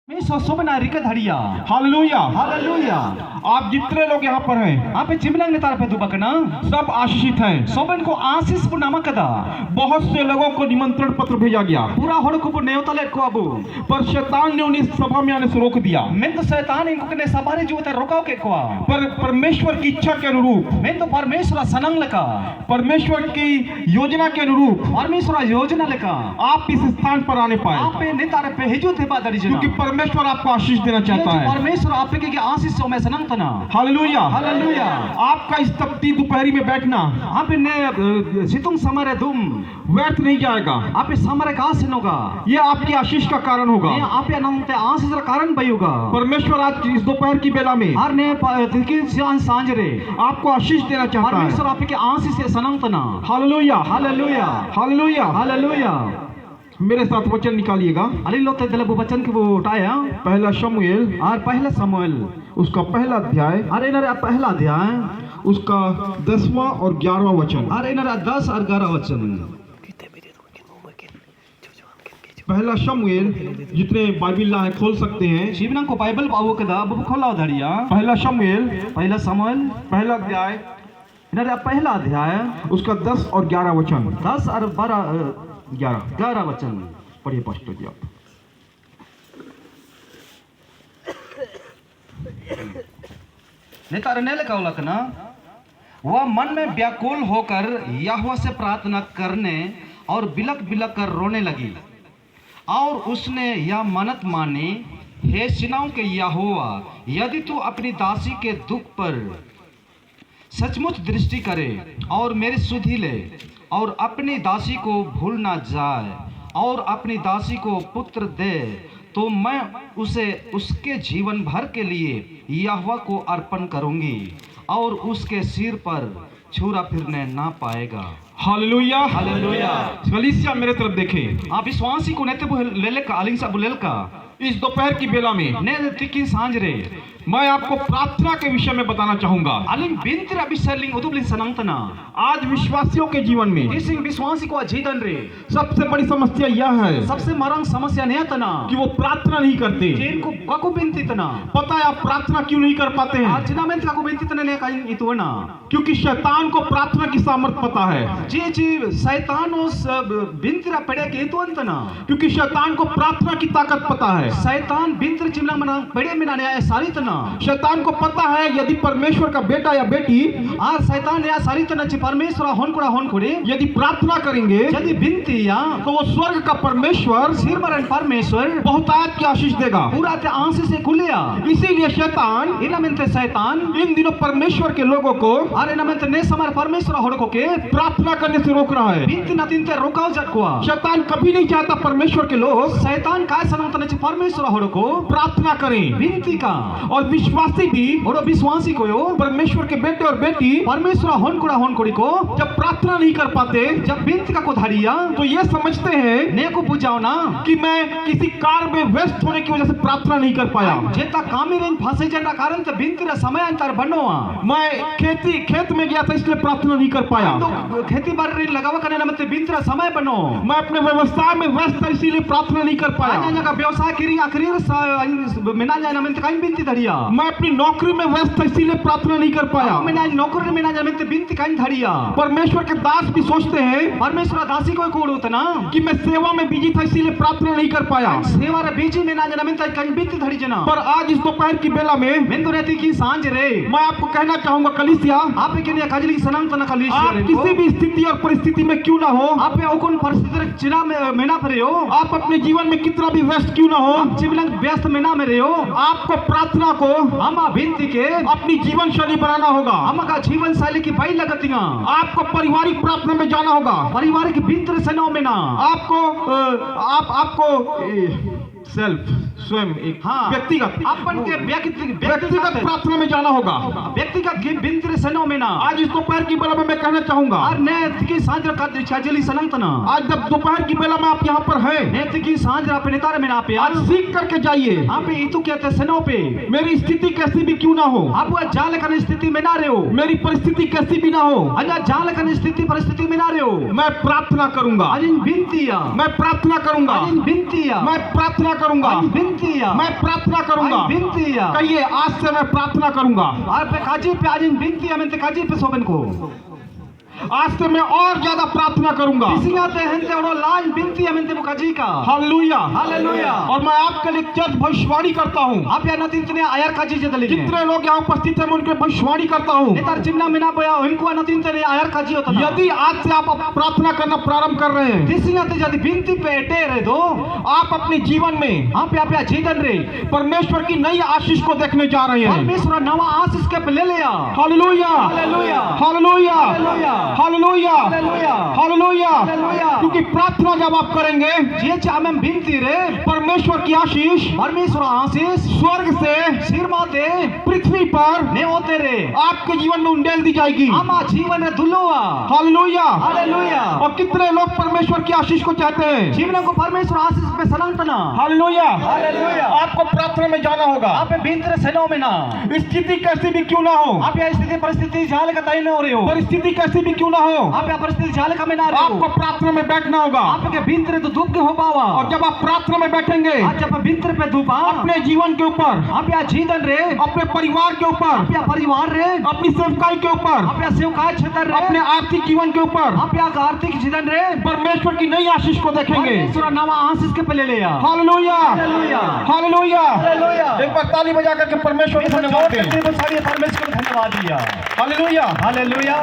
Hallelujah hallelujah. आप जितने लोग यहाँ पर हैं आप चिमलंग ने तारपे दुबकना सब आशीषित हैं। सोबन को आशीष पु नामकदा बहुत से लोगों को निमंत्रण पत्र भेजा गया पूरा होड़को पु नेवतले को अबु पर शैतान ने उन्हें सभा में आने से रोक दिया। मैं तो शैतान इनको ने सबारे जीवते रोकाओ के को पर परमेश्वर की इच्छा के अनुरूप मैं तो परमेश्वर सनंग लका परमेश्वर की योजना के अनुरूप परमेश्वर योजना लका आप इस स्थान पर आने पाए आप ने तारपे हिजू थे बादरी जना क्योंकि परमेश्वर आपको आशीष देना चाहता है। परमेश्वर आप के आशीष से मैं सनंग तना हालेलुया हालेलुया। आपका इस तपती दोपहरी में बैठना आप ने सितुंग समरे दुम व्यर्थ नहीं जाएगा। आप समरे का सिनोगा ये आपकी आशीष का कारण होगा। ये आप नंते आशीष का कारण बयुगा। परमेश्वर आज इस दोपहर की बेला में हर ने तिलकी सांझ रे आपको आशीष देना चाहता है। परमेश्वर आपके आशीष से सनंग तना हालेलुया हालेलुया हालेलुया हालेलुया। मेरे साथ वचन निकालिएगा। अली लोग तेरे वचन के वो उठाया पहला शमूएल और पहला समूएल उसका पहला अध्याय अरे नरे पहला अध्याय उसका 10वां और 11वां वचन। अरे नरे 10 और 11 वचन। पहला शमूएल जितने बाइबिल है खोल सकते हैं। शिवना को बाइबल पाओ कदा बबु खोला धड़िया पहला शमूएल पहला समूएल पहला अध्याय नरे पहला अध्याय उसका 10 और 11 वचन। 10 और 12 11 वचन पढ़िए पास्टर जी आप। नेता ने लिखा ना वह मन में व्याकुल होकर यहोवा से प्रार्थना करने और बिलक बिलक कर रोने लगी और उसने यह मन्नत मानी, हे सेनाओं के यहोवा, यदि तू अपनी दासी के दुख पर सचमुच दृष्टि करे और मेरी सुधि ले और अपनी दासी को भूल ना जाए और अपनी दासी को पुत्र दे, तो मैं उसे उसके जीवन भर के लिए यहोवा को अर्पण करूंगी और उसके सिर पर छुरा फिरने ना पाएगा। Hallelujah hallelujah. कलीसिया मेरे तरफ देखें। आप विश्वासी को नेते लेले का अलिंसा बुलेल का इस दोपहर की बेला में ने तिकी सांझ रे मैं आपको प्रार्थना के विषय में बताना चाहूंगा। अलिंग बिंतिर अभिसलिंग उदुबलिंग सनंतना आज विश्वासियों के जीवन में इस विश्वासी को अजीतन रे सबसे बड़ी समस्या यह है सबसे मरंग समस्या नहीं तना कि वो प्रार्थना नहीं करते। इनको काकू बिंती तना पता है आप प्रार्थना क्यों नहीं कर पाते हैं? आज ना में काकू बिंती तना ले काई इतुना क्योंकि शैतान को प्रार्थना की सामर्थ पता है। जी जी शैतान उस बिंतिरा पड़े के इतुंतना क्योंकि शैतान को प्रार्थना की ताकत पता है। शैतान बिंतिर चिमला मना पड़े में ना सारी तना शैतान को पता है यदि परमेश्वर का बेटा या बेटी आर शैतान या सारी तना ची परमेश्वर होन कुड़े यदि प्रार्थना करेंगे यदि बिनती या तो वो स्वर्ग का परमेश्वर सिर मरण परमेश्वर बहुतायत की आशीष देगा। पूरा ते आंसू से खुलिया इसीलिए शैतान इनमेंते शैतान इन दिनों परमेश्वर के लोगों को अरे इनमेंते ने समर परमेश्वर होड़को के प्रार्थना करने से रोक रहा है। बिनती न तिनते रोकाओ जटकुआ शैतान कभी नहीं चाहता परमेश्वर के लोग शैतान काय सनंतने ची परमेश्वर होड़को प्रार्थना करें। बिनती का और विश्वासी भी और विश्वासी को यो परमेश्वर के बेटे और बेटी परमेश्वर होन कुड़ी को जब प्रार्थना नहीं कर पाते जब बिनती का को धड़िया तो ये समझते हैं ने को बुझाओ ना कि मैं किसी कार्य में व्यस्त होने की वजह से प्रार्थना नहीं कर पाया। जेता कामी रेंज फंसे जना कारण ते बिनती रा समय अंतर बनोआ मैं खेत में गया था इसलिए प्रार्थना नहीं कर पाया। तो खेती बाड़ी लगावा करने नमते बिनती रा समय बनो मैं अपने व्यवसाय में व्यस्त था इसीलिए प्रार्थना नहीं कर पाया। आजा का व्यवसाय करी आखिरी मिना जाए नमते काई बिनती धड़िया मैं अपनी नौकरी में व्यस्त था इसीलिए प्रार्थना नहीं कर पाया। मिना नौकरी मिना जाए नमते बिनती काई धड़िया। परमेश्वर के दास भी सोचते हैं परमेश्वर दासी को कोड़ उतना कि मैं सेवा में बिजी था इसीलिए प्रार्थना नहीं कर पाया। सेवा रे बिजी में ना जाना में कहीं बिनती धड़ी जना। पर आज इस दोपहर की बेला में मैं तो रहती की सांझ रे मैं आपको कहना चाहूंगा कलीसिया आप के लिए कजली सनंत न कलीसिया आप किसी भी स्थिति और परिस्थिति में क्यों ना हो आप कौन परिस्थिति रे चिना में मेना पर हो आप अपने जीवन में कितना भी व्यस्त क्यों ना हो जीवन व्यस्त मेना में रहे हो आपको प्रार्थना को हम बिनती के अपनी जीवन शैली बनाना होगा। हम का जीवन शैली की भाई लगतियां आपको पारिवारिक प्रार्थना में जाना होगा। पारिवारिक बिंतर सेनाओं में ना आपको सेल्फ स्वयं एक व्यक्तिगत अपन के व्यक्तिगत प्रार्थना में जाना होगा। व्यक्तिगत बिंतर सेनाओं में ना आज इस दोपहर की बेला में मैं कहना चाहूंगा और ने की सांझ का छाजली सनंतना आज जब दोपहर की बेला में आप यहाँ पर हैं ने की सांझ अपने नेतार में ना पे आज सीख करके जाइए। आप इतु कहते सेनाओं पे मेरी स्थिति कैसी भी क्यों ना हो आप जाल कर स्थिति में ना रहे हो मेरी परिस्थिति कैसी भी ना हो अजा जाल कर स्थिति परिस्थिति में ना रहे हो मैं प्रार्थना करूंगा। आज बिनतिया मैं प्रार्थना करूंगा। बिनतिया मैं प्रार्थना करूंगा। बिनतीया मैं प्रार्थना करूंगा। बिनतीया कहिए, आज से मैं प्रार्थना करूंगा। आप पे काजी पे आज बिनतीया में ते काजी पे सोबन को आज से मैं और ज्यादा प्रार्थना करूंगा। इसिंगाते हंते ओरो लाज बिनतीया में ते काजी का हालेलुया, हालेलुया। और मैं आपके लिए चर्च भविष्यवाणी करता हूँ। आप या नतींतने आयर काजी जदली जितने लोग यहाँ उपस्थित हैं मैं उनके भविष्यवाणी करता हूँ। नेतार चिमना मिना बोया इनको नतींतने आयर काजी होता ना। यदि आज से आप प्रार्थना करना प्रारंभ कर रहे हैं, इसिंगाते जदी बिनती पे एटे रे दो आप अपने जीवन में आप या जीवन रे परमेश्वर की नई आशीष को देखने जा रहे हैं। परमेश्वर नवा आशीष के पे ले लिया। Hallelujah, hallelujah, hallelujah, hallelujah, hallelujah, hallelujah, hallelujah. Hallelujah. क्योंकि प्रार्थना जब आप करेंगे, जे चामे बिनती रे परमेश्वर की आशीष परमेश्वर आशीष स्वर्ग से सिर माते पृथ्वी पर ने होते रे आपके जीवन में उंडेल दी जाएगी। आमा जीवन रे दुलोआ। हालेलुया। हालेलुया। और कितने लोग परमेश्वर की आशीष को चाहते हैं? जीवन को परमेश्वर आशीष पे सलामतना। हालेलुया। हालेलुया। आपको प्रार्थना में जाना होगा। आप बिनती रे सेनो में ना स्थिति कैसी भी क्यों ना हो, आप या स्थिति परिस्थिति झाल का तय न हो रही हो, परिस्थिति कैसी भी क्यों ना हो, आप या परिस्थिति झाल का में ना रहे आपको हो, प्रार्थना में बैठना होगा। आपके बिनती रे तो दुख हो पावा। और जब आप प्रार्थना में बैठेंगे, आज जब बिनती पे दुपा अपने जीवन के ऊपर, आप या जीवन रे अपने परिवार के ऊपर, आप या परिवार रे अपनी सेवकाई के ऊपर, आप या सेवकाई क्षेत्र रे अपने आर्थिक जीवन के ऊपर आप या आर्थिक जीवन रे परमेश्वर की नई आशीष को देखेंगे। परमेश्वर नवा आशीष के पले ले आ। Hallelujah, hallelujah, hallelujah. हालेलुया। एक बार ताली बजा करके परमेश्वर को धन्यवाद दें। परमेश्वर को धन्यवाद दिया। हालेलुया। हालेलुया।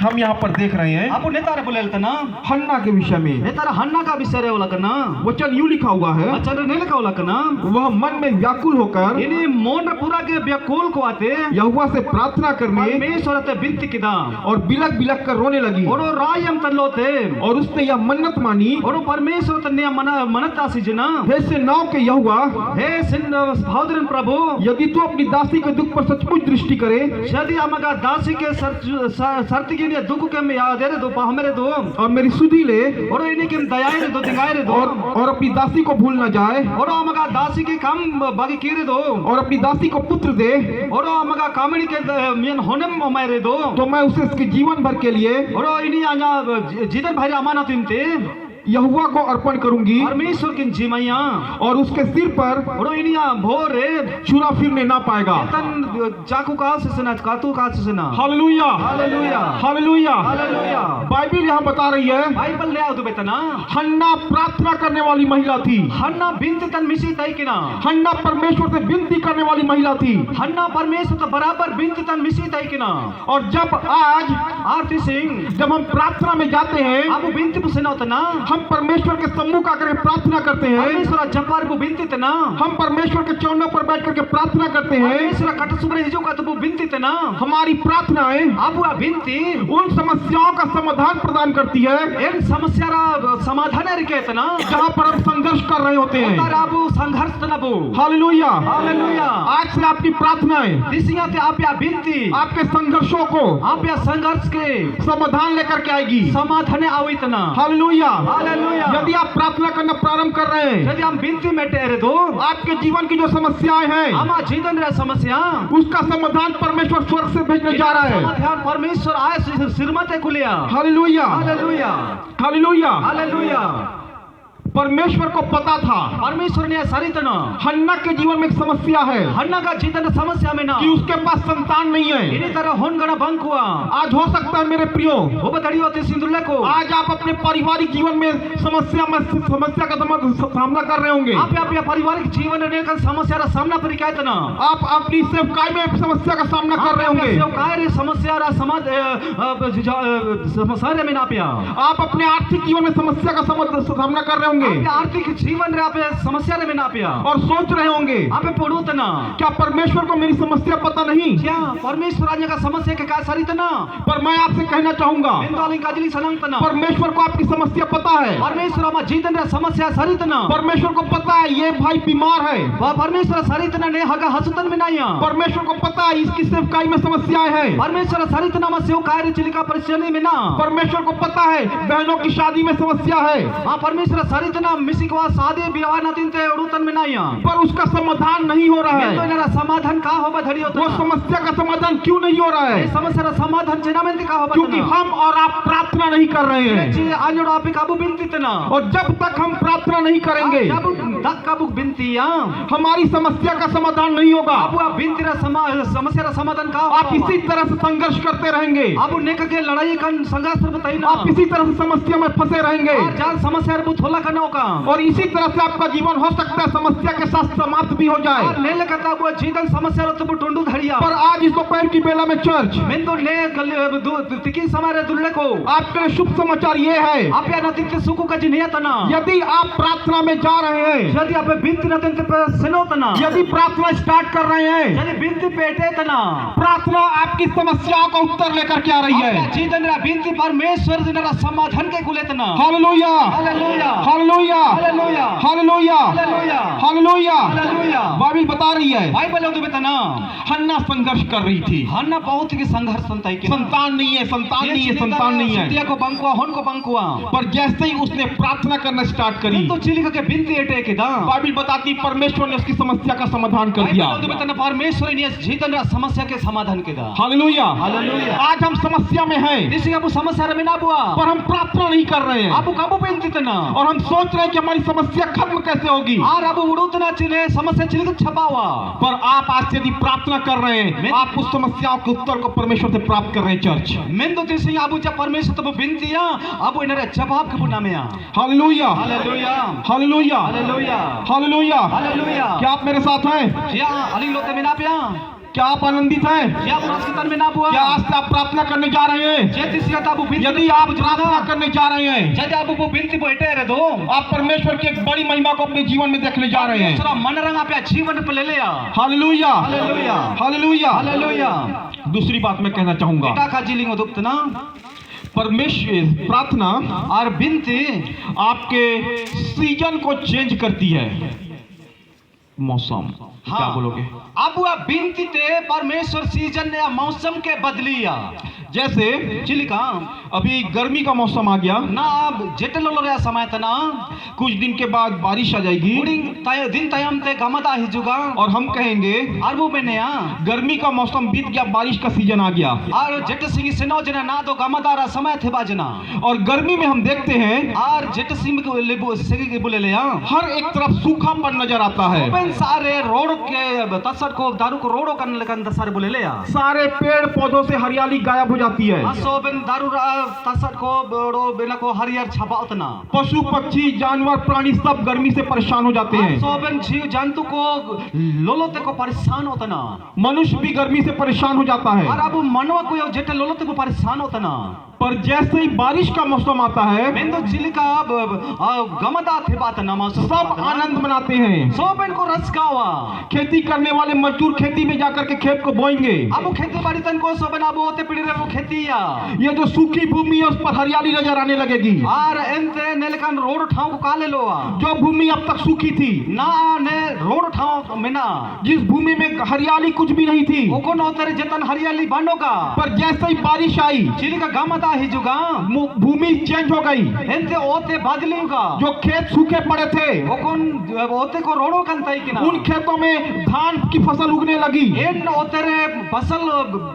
हम यहाँ पर देख रहे हैं आप नेतारे बोले ना हन्ना के विषय में। नेतारा हन्ना का विषय रे ना वचन यूं लिखा हुआ है, अच्छा नहीं लिखा होला ना वह मन में व्याकुल होकर इन्हीं मोन पूरा के व्याकुल को आते यहोवा से प्रार्थना करने परमेश्वर ते बिनती किदा और बिलक बिलक कर रोने लगी। और रायम तल्लोते और उसने यह मन्नत मानी, और परमेश्वर तन्ने मनत आसी जना हे सेनाओं के यहोवा, हे सिन भावदरन प्रभु, यदि तू अपनी दासी के दुख पर सचमुच दृष्टि करे, यदि अमगा दासी के शर्त के लिए दुख के में याद दे दो हमारे दो और मेरी सुधी ले, और इन्हीं के दयाए रे दो दिगाए रे दो, और अपनी दासी को भूल न जाए, और अमगा दासी के काम बाकी कीरे दो, और अपनी दासी को पुत्र दे, और अमगा कामड़ी के मियन होने में दो, तो मैं उसे इसके जीवन भर के लिए और इन्हीं आजा जीवन भाई अमानत इनते यहोवा को अर्पण करूंगी, परमेश्वर की जीमैया, और उसके सिर पर और इनिया भोर रे छुरा फिरने ना पाएगा। तन चाकू का से सुना कातू का से सुना। Hallelujah, hallelujah, hallelujah. Hallelujah. Bible यहाँ बता रही है, बाइबल ले आओ तो बेतना हन्ना प्रार्थना करने वाली महिला थी। हन्ना बिनती तन मिसी तय किना हन्ना परमेश्वर से विनती करने वाली महिला थी। हन्ना परमेश्वर तो बराबर बिनती तन मिसी तय किना। और जब आज आरती सिंह जब हम प्रार्थना में जाते हैं, आप बिनती पुसना तना हम परमेश्वर के सम्मुख आकर प्रार्थना करते हैं, परमेश्वर जपार को बिनती तना हम परमेश्वर के चरणों पर बैठ करके प्रार्थना करते हैं। परमेश्वर कट सुबह हिजो का तो बिनती तना हमारी प्रार्थनाएं आप बिनती उन समस्याओं का समाधान प्रदान करती है इन समस्या रा समाधान रे तना जहाँ पर हम संघर्ष कर रहे होते हैं। ताराबू संघर्ष तनबू। Hallelujah, hallelujah. आज से आपकी प्रार्थनाएं दिसिया ते आप या बिनती आपके संघर्षों को आप या संघर्ष के समाधान लेकर के आएगी। समाधान आवितना। हालेलुया। हालेलुया। यदि आप प्रार्थना करना प्रारंभ कर रहे हैं, यदि हम बिनती में टेरे दो आपके जीवन की जो समस्याएं हैं, हमारा जीवन रे समस्या उसका समाधान परमेश्वर स्वर्ग से भेजने जा रहा है। समाधान परमेश्वर आए सिरमते खुलिया। Hallelujah, hallelujah, hallelujah. हालेलुया। परमेश्वर को पता था परमेश्वर ने सरितना हन्ना के जीवन में एक समस्या है हन्ना का जीवन समस्या में ना कि उसके पास संतान नहीं है। इन्हीं तरह होन गणा बंक हुआ। आज हो सकता है मेरे प्रियो, वो बतड़ी होती सिंधुल्ले को आज आप अपने पारिवारिक जीवन में समस्या का सामना कर रहे होंगे। आप या पारिवारिक जीवन में समस्या का सामना पर क्या तना आप अपनी सेवकाई में समस्या का सामना कर रहे होंगे। सेवकाई रे समस्या रा समाज समस्या में ना पिया। आप अपने आर्थिक जीवन में समस्या का सामना कर रहे होंगे। आर्थिक जीवन रे आप समस्या रे में ना पिया और सोच रहे होंगे आप पढ़ो तना क्या परमेश्वर को मेरी समस्या पता नहीं? क्या परमेश्वर आज का समस्या के का सरी तना? पर मैं आपसे कहना चाहूंगा परमेश्वर को आपकी समस्या पता है। परमेश्वर हमारा जीवन रे समस्या सरी तना परमेश्वर को पता है ये भाई बीमार है। वह परमेश्वर सरी तना ने हगा हसतन में नहीं है। परमेश्वर को पता है इसकी सेवकाई में समस्याएं हैं। परमेश्वर सरी तना में सेवकाई रे चिलिका परेशानी में ना। परमेश्वर को पता है बहनों की शादी में समस्या है। हां परमेश्वर सरी तना मिसी को शादी विवाह न दिन ते उड़तन में नहीं है। पर उसका समाधान नहीं हो रहा है। तो इनरा समाधान का होबा धड़ी होता? वो समस्या का समाधान क्यों नहीं हो रहा है? समस्या का समाधान जेना में का होबा? क्योंकि हम और आप प्रार्थना नहीं कर रहे हैं। जी आजोड़ आप काबू बिनती तना। और जब तक हम प्रार्थना नहीं करेंगे, जब Dakka buk binti ya. हमारी समस्या का समाधान नहीं होगा। Abu binti ra समस्या ra समाधान का आप इसी तरह से संघर्ष करते रहेंगे, Abu नेक के लड़ाई kan संघर्ष बताई ना। आप इसी तरह से समस्या में फंसे रहेंगे और जान समस्या रे बुथोला करना होगा। और इसी तरह से आपका जीवन हो सकता है समस्या के साथ समाप्त भी हो और जाए। ने लगता वो जीवन समस्या रो तो टोंडू धड़िया। पर आज इस दोपहर की बेला में चर्च मैं तो ने तिकी समारे दुल्ले को आपके लिए शुभ समाचार ये है, आप या नती के सुकु का जिनिया तना। यदि आप प्रार्थना में जा रहे हैं, यदि आप बिनती नतन ते सनो तना। यदि प्रार्थना स्टार्ट कर रहे हैं, यदि बिनती पेटे तना। प्रार्थना आपकी समस्याओं का उत्तर लेकर के आ रही है। जीवन रा बिनती परमेश्वर जनरा समाधान के कुले तना। Hallelujah, hallelujah, hallelujah, hallelujah, hallelujah, hallelujah, hallelujah. Hallelujah. Bible बता रही है बाइबल तो बेतना हन्ना संघर्ष कर रही थी, हन्ना बहुत ही संघर्ष संताई के संतान नहीं है, संतान नहीं है, संतान नहीं है। सिटिया को बंकुआ होन को बंकुआ पर जैसे ही उसने प्रार्थना करना स्टार्ट करी तो चिलिका के बिनती एटे के दा बाइबल बताती परमेश्वर ने उसकी समस्या का समाधान कर दिया। बाइबल तो बेतना परमेश्वर ने जीवन रा समस्या के समाधान के दा। Hallelujah, hallelujah. आज हम समस्या में हैं, इसी अब समस्या रे में ना बुआ पर हम प्रार्थना नहीं कर रहे हैं अब कब बिनती तना और हम सोच रहे हैं कि हमारी समस्या खत्म कैसे होगी। और अब उड़ुतना चिले समस्या चिलिक छपावा। पर आप आज से यदि प्रार्थना कर रहे हैं, आप उस समस्याओं के उत्तर को परमेश्वर से प्राप्त कर रहे हैं। चर्च मैं तो तिसी अब जब परमेश्वर तो बिनती या अब इनरे जवाब के बुना में या। Hallelujah, hallelujah, hallelujah, hallelujah, hallelujah. Hallelujah. क्या आप मेरे साथ हैं? या अली लोते में ना पिया क्या आप आनंदित हैं? या पुरस्कार में ना बुआ क्या आज से आप प्रार्थना करने जा रहे हैं? जे तिसी ताबु बिनती यदि आप प्रार्थना करने जा रहे हैं, जज अब वो बिनती बैठे रे दो आप परमेश्वर की एक बड़ी महिमा को अपने जीवन में देखने जा रहे हैं। दूसरा मन रंगा पे जीवन पे ले लिया। Hallelujah, hallelujah, hallelujah. हालेलुया। दूसरी बात मैं कहना चाहूंगा, बेटा का जिलिंग दुप्त ना परमेश्वर प्रार्थना और बिनती आपके सीजन को चेंज करती है। मौसम क्या बोलोगे? अब वह बिनती ते परमेश्वर सीजन या मौसम के बदलिया। जैसे चिलिका अभी गर्मी का मौसम आ गया ना अब जेटल लो रे समय तना कुछ दिन के बाद बारिश आ जाएगी उड़िंग तय दिन तयम ते गमदा हिजुगा और हम कहेंगे अरबू में नया गर्मी का मौसम बीत गया, बारिश का सीजन आ गया। और जेट सिंह सेनो जना ना तो गमदारा समय थे बाजना और गर्मी में हम देखते हैं और जेट सिंह को लेबो सेगे के बोले ले हर एक तरफ सूखापन नजर आता है। ओपन सारे रोड के तसर को दारू को रोडो करने लगन दसारे बोले ले सारे पेड़ पौधों से हरियाली गायब हो जाती है। असोबन दारू तसर को बड़ो बेला को हरियर छपा उतना पशु पक्षी जानवर प्राणी सब गर्मी से परेशान हो जाते हैं। असोबन जीव जंतु को लोलोते को परेशान होतना मनुष्य भी गर्मी से परेशान हो जाता है। और अब मनवा को जेटे लोलोते को परेशान होतना पर जैसे ही बारिश का मौसम आता है मैं तो चिलिका गमदा थे बात ना मौसम सब आनंद मनाते हैं। सोबन को रस गावा खेती करने वाले मजदूर खेती में जाकर के खेत को बोएंगे। अब खेती बाड़ी तन को सोबन अब होते पीढ़ी रे वो खेती या ये जो सूखी भूमि है उस पर हरियाली नजर आने लगेगी। और एंते नेलकन रोड ठाव को काले लो जो भूमि अब तक सूखी थी ना ने रोड ठाव में ना जिस भूमि में हरियाली कुछ भी नहीं थी ओको नोतरे जतन हरियाली बांडोगा पर जैसे ही बारिश आई चिलिका गमदा हिजुगा भूमि चेंज हो गई। एंते ओते बदलेगा जो खेत सूखे पड़े थे ओकोन ओते को रोडो कंताई किना उन खेतों में धान की फसल उगने लगी। एन ओतरे फसल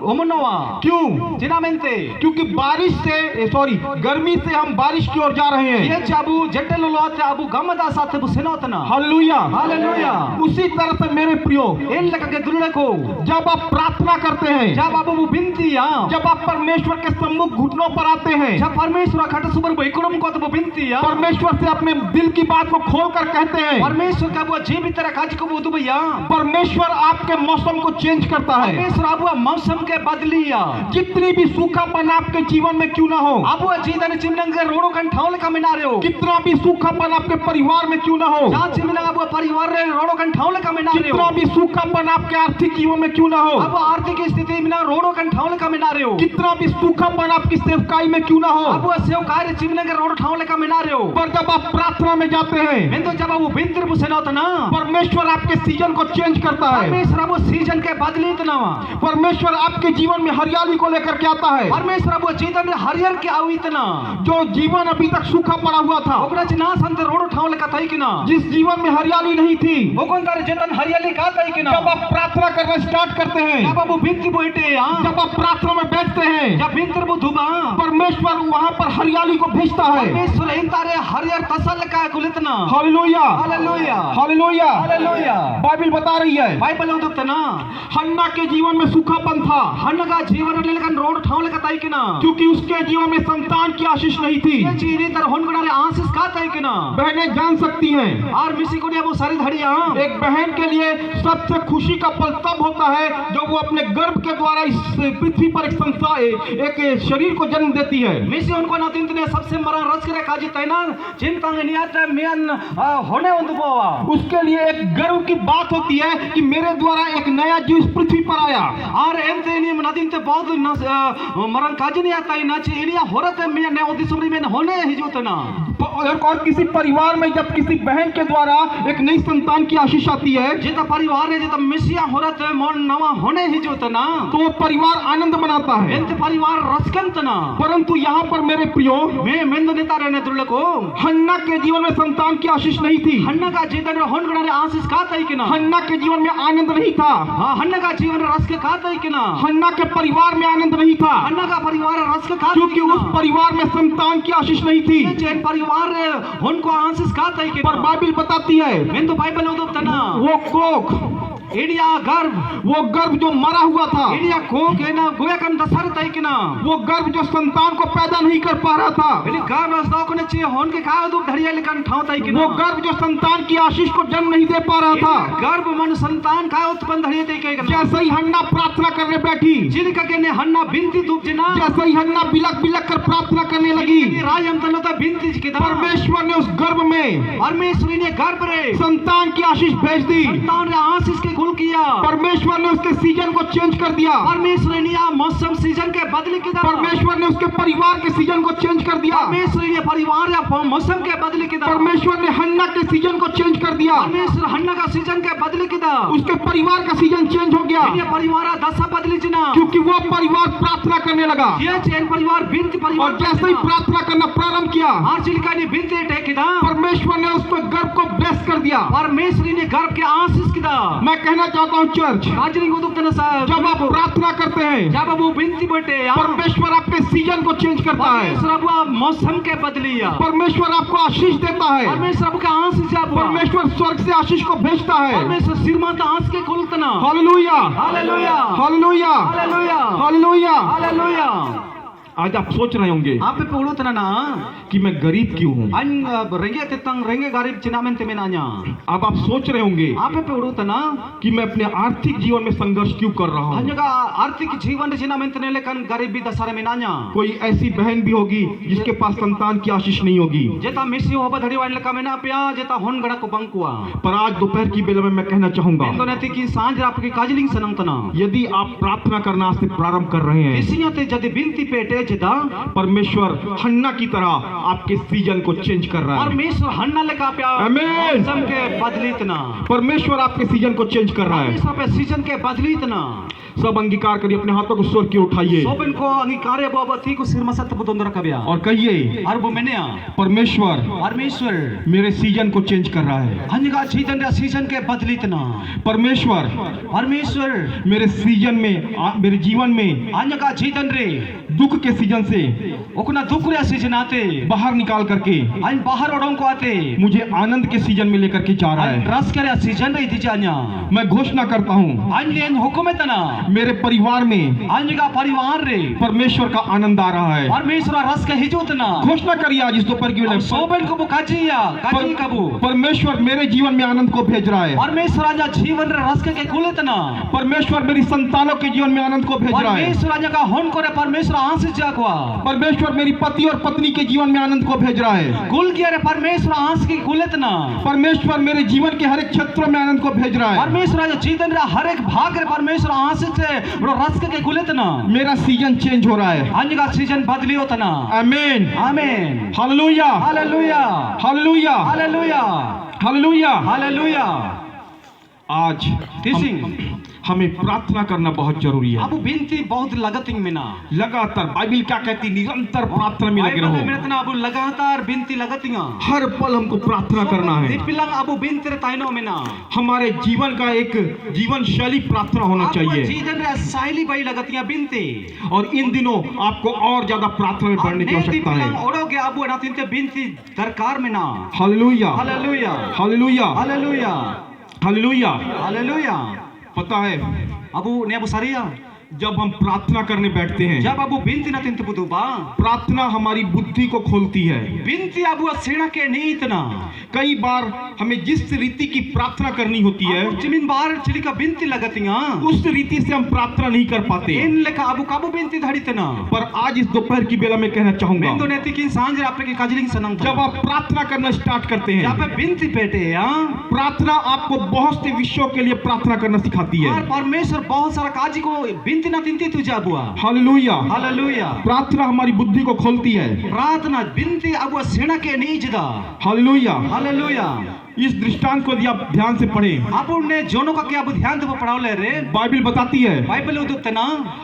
ओमनोवा क्यों? जिना मेंते क्योंकि बारिश से सॉरी गर्मी से हम बारिश की ओर जा रहे हैं। ये चाबू जट्टे लोते अबू गमदा साथे बुसेनोतना हालेलुया, हालेलुया। उसी तरह से मेरे प्रियो एन लगा के दुल्ले को जब आप प्रार्थना करते हैं, जब अब वो बिनती या जब आप परमेश्वर के सम्मुख घुटनों पर आते हैं, जब परमेश्वर खट सुबर बैकुलम को तो बिनती या परमेश्वर से अपने दिल की बात को खोल कर कहते हैं, परमेश्वर का वो जीवित तरह काज को बुदु भैया परमेश्वर आपके मौसम को चेंज करता है। परमेश्वर अब मौसम के बदलिया जितनी भी सूखापन आपके जीवन में क्यों ना हो, अब वो जीवन चिमनंग के रोडो कन ठावले का मिना रहे हो, कितना भी सूखापन आपके परिवार में क्यों ना हो, जहां चिमनंग अब परिवार रे रोडो कन ठावले का मिना रहे हो, कितना भी सूखापन आपके आर्थिक जीवन में क्यों ना हो, अब आर्थिक स्थिति में ना रोडो कन ठावले का मिना रहे हो, कितना भी सूखापन आपकी सेवकाई में क्यों ना हो, अब वो सेवकाई चिमनंग के रोडो ठावले का मिना रहे हो, पर जब आप प्रार्थना में जाते हैं, मैं तो जब वो बिनतिर बुसेना होता ना परमेश्वर आपके सीजन को चेंज करता है। परमेश्वर वो सीजन के बदली इतना परमेश्वर आपके जीवन में हरियाली को लेकर के आता है। परमेश्वर अब जीवन में हरियर के आउ इतना जो जीवन अभी तक सूखा पड़ा हुआ था, ओकरा चिना संत रोड उठाव लेका तई कि ना जिस जीवन में हरियाली नहीं थी, ओकन तारे जेतन हरियाली का तई कि ना जब आप प्रार्थना करना स्टार्ट करते हैं, जब अब बिंती बोइटे जब आप प्रार्थना में बैठते हैं, जब बिंतर बुधुबा परमेश्वर वहां पर हरियाली को भेजता है। परमेश्वर इन तारे हरियर तसल का कुलितना hallelujah, hallelujah hallelujah. Hallelujah. Bible बता रही है बाइबल उदुक्तना हन्ना के जीवन में सूखापन था, हन्न का जीवन लेकन रोड उठाव लेका तई कि ना क्योंकि उसके जीवन में संतान की आशीष नहीं थी। ये चीनी तर होनगड़ाले आंसिस का तई कि ना बहनें जान सकती हैं, और मिसी को वो सारी धड़िया एक बहन के लिए सबसे खुशी का पल तब होता है जब वो अपने गर्भ के द्वारा इस पृथ्वी पर एक संसार, एक शरीर को जन्म देती है। मिसी उनको ना तीन ने सबसे मरा रस करे काजी तैना चिंता नियात मियन होने उन्दुबोवा उसके लिए एक गर्व की बात होती है कि मेरे द्वारा एक नया जीव इस पृथ्वी पर आया। और एंते नि नदीन ते बहुत मरण काजी नहीं आता ना ची इनिया होरते मियन ने ओदिसुरी में होने हिजुतना। और किसी परिवार में जब किसी बहन के द्वारा एक नई संतान की आशीष आती है, जेता परिवार है जेता मिसिया होरते मन नवा होने हिजुतना तो वो परिवार आनंद मनाता है। एंते परिवार रसकंतना। परंतु यहाँ पर मेरे प्रियो, मैं मेंदो नेता रहने दुर्लको हन्ना के जीवन में संतान की आशीष नहीं थी। हन्ना का जीवन में होनगड़ाले आशीष का तई कि ना हन्ना के जीवन में आनंद नहीं था। हां हन्ना का जीवन में रस के का तई कि ना हन्ना के परिवार में आनंद नहीं था, हन्ना का परिवार रस के का क्योंकि उस परिवार में संतान की आशीष नहीं थी। चैन परिवार उनको आशीष का तई कि पर बाइबल बताती है मैं तो बाइबल उदुक्तना वो कोख, इंडिया गर्भ, वो गर्भ जो मरा हुआ था, इंडिया कोक है ना गोया कन दसर तई कि ना वो गर्भ जो संतान को पैदा नहीं कर पा रहा था, इनी गर्भ रस्ता को ने ची होन के का दुख धड़िया लेकन ठाव तई कि ना वो गर्भ जो संतान की आशीष को जन्म नहीं दे पा रहा था। गर्भ मन संतान का उत्पन्न धड़िया तई के जैसे ही हन्ना प्रार्थना करने बैठी, जिनका के ने हन्ना बिनती दुख जना जैसे ही हन्ना बिलक बिलक कर प्रार्थना करने लगी, राज हम तनो ता बिनती के परमेश्वर ने उस गर्भ में परमेश्वर ने गर्भ रे संतान की आशीष भेज दी। संतान ने आशीष के कुल किया। परमेश्वर ने उसके सीजन को चेंज कर दिया। परमेश्वर ने मौसम सीजन के बदले के परमेश्वर ने उसके परिवार के सीजन को चेंज कर दिया। परमेश्वर ने परिवार या मौसम के बदले के परमेश्वर ने हन्ना के सीजन को चेंज कर दिया। परमेश्वर हन्ना का सीजन के बदले के उसके परिवार का सीजन चेंज हो गया, ये परिवार दशा बदली जना क्योंकि वो परिवार प्रार्थना करने लगा। ये चैन परिवार बिनती परिवार और जैसे ही प्रार्थना करना प्रारंभ किया, आर्चिलिका ने बिनती टेकिदा परमेश्वर ने उसको गर्भ को ब्लेस कर दिया। परमेश्वर ने गर्भ के आशीष किदा। मैं कहना चाहता हूँ चर्च, जब आप प्रार्थना करते हैं, जब वो बिनती बैठे परमेश्वर आपके सीजन को चेंज करता है। परमेश्वर मौसम के बदली परमेश्वर आपको आशीष देता है। परमेश्वर का आशीष परमेश्वर स्वर्ग से आशीष को भेजता है। परमेश्वर सिरमत आंस के खुलतना। Hallelujah, hallelujah, hallelujah, hallelujah, hallelujah, hallelujah. आज आप सोच रहे होंगे आप पे उड़तना ना कि मैं गरीब क्यों हूँ। रेंगे तितंग रेंगे गरीब चिनामें ते में ना냐। अब आप सोच रहे होंगे आप पे उड़तना कि मैं अपने आर्थिक जीवन में संघर्ष क्यों कर रहा हूँ। अन्यगा आर्थिक जीवन चिनामें ते लेकन गरीबी दशहरे में ना냐। कोई ऐसी बहन भी होगी जिसके पास संतान की आशीष नहीं होगी। जेता मिसी हो बधड़ी वाले का में ना पिया जेता होन गड़ा को बंकुआ। पर आज दोपहर की बेला में मैं कहना चाहूंगा, तो नती की सांझ आपकी काजलिंग सनंतना। यदि आप प्रार्थना करना से प्रारंभ कर रहे हैं, इसिया ते जदि बिनती पेटे जेदा परमेश्वर हन्ना की तरह आपके सीजन को चेंज कर रहा है। परमेश्वर हन्ना लेका प्या आमीन। मौसम के बदलितना परमेश्वर आपके सीजन को चेंज कर रहा है। परमेश्वर पे सीजन के बदलितना। सब अंगीकार करिए, अपने हाथों को स्वर की उठाइए सोबन को अंगीकारे बाबती को सिर मसत बुतंदर कबिया और कहिए, और वो मैंने परमेश्वर परमेश्वर मेरे सीजन को चेंज कर रहा है। अन्यगा सीजन का सीजन के बदलितना। परमेश्वर परमेश्वर मेरे सीजन में, मेरे जीवन में अन्यगा सीजन रे दुख के सीजन से ओकना दुख रे सीजन आते बाहर निकाल करके अन बाहर ओडों को आते मुझे आनंद के सीजन में लेकर के जा रहा है। रस करे सीजन रे थी अन्या मैं घोषणा करता हूँ, अन्यन हुकुम तना मेरे परिवार में अन्यगा परिवार रे परमेश्वर का आनंद आ रहा है। परमेश्वर रस के हिजोतना। घोषणा करिए आज इस दोपहर की बेला, सोबन को काजिया काजी कबू परमेश्वर मेरे जीवन में आनंद को भेज रहा है। परमेश्वर आजा जीवन रे रस के कुलेतना। परमेश्वर मेरी संतानों के जीवन में आनंद को भेज रहा है। परमेश्वर आजा का होन करे परमेश्वर आंस जागवा। परमेश्वर मेरी पति और पत्नी के जीवन में आनंद को भेज रहा है। कुल किया रे परमेश्वर आंस की कुलेतना। परमेश्वर मेरे जीवन के हर एक क्षेत्रों में आनंद को भेज रहा है। परमेश्वर आजा जीवन रे हर एक भाग रे परमेश्वर आंस से बड़ो रस के कुलेतना। मेरा सीजन चेंज हो रहा है। अन्य का सीजन बदली होतना। आमीन, आमीन, hallelujah, hallelujah, hallelujah, hallelujah, hallelujah, hallelujah. आज हमें प्रार्थना करना बहुत जरूरी है। अबु बिनती बहुत लगतिंग में ना लगातार बाइबिल क्या कहती, निरंतर प्रार्थना में लगे रहो। अबु लगातार बिनती लगतिंग हर पल हमको प्रार्थना करना है। दिपिलंग अबु बिनती रे ताइनो में ना हमारे जीवन का एक जीवन शैली प्रार्थना होना चाहिए। जीवन रे शैली बई लगतियां बिनती। और इन दिनों आपको और ज्यादा प्रार्थना में बढ़ने की आवश्यकता है। ओरोगे अबु ना तिनते बिनती दरकार में ना। Hallelujah hallelujah hallelujah hallelujah hallelujah hallelujah. पता है अबु ने अबु सरिया जब हम प्रार्थना करने बैठते हैं, जब अबु बिनती ना तिनते बुदुबा प्रार्थना हमारी बुद्धि को खोलती है। बिनती अबु सीना के नीत ना कई बार हमें जिस रीति की प्रार्थना करनी होती है जमीन बार चिली का बिनती लगतियां उस रीति से हम प्रार्थना नहीं कर पाते। इन लेखा अबु काबु बिनती धड़ित ना। पर आज इस दोपहर की बेला में कहना चाहूंगा, बिंदु नेति की सांझ आपके काजलिंग सनंग जब आप प्रार्थना करना स्टार्ट करते हैं, जब पे बिनती पेटे प्रार्थना आपको बहुत से विषयों के लिए प्रार्थना करना सिखाती है। और परमेश्वर बहुत सारा काजी को बिनती ना तिनती तुझे अबुआ। Hallelujah hallelujah. प्रार्थना हमारी बुद्धि को खोलती है। प्रार्थना बिनती अबुआ सेना के नीजदा। Hallelujah hallelujah. इस दृष्टांत को यदि आप ध्यान से पढ़ें, आपने जोनो का क्या ध्यान से पढ़ाओ ले रे। बाइबिल बताती है बाइबिल उदुक्त ना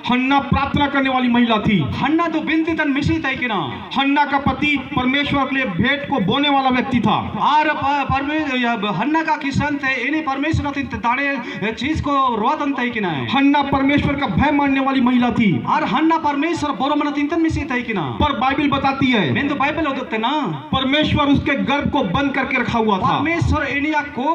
हन्ना प्रार्थना करने वाली महिला थी। हन्ना तो बिनती तन मिशी तय कि ना। हन्ना का पति परमेश्वर के लिए भेंट को बोने वाला व्यक्ति था। और परमेश्वर हन्ना का किसान थे, इन्हीं परमेश्वर तिन दाने चीज को रोतन तय कि ना। हन्ना परमेश्वर का भय मानने वाली महिला थी। और हन्ना परमेश्वर बोरो मन तिन तन मिशी तय कि ना। पर बाइबिल बताती है मैं तो बाइबिल उदुक्त ना परमेश्वर उसके गर्भ को बंद करके रखा हुआ था। परमेश्वर इनिया को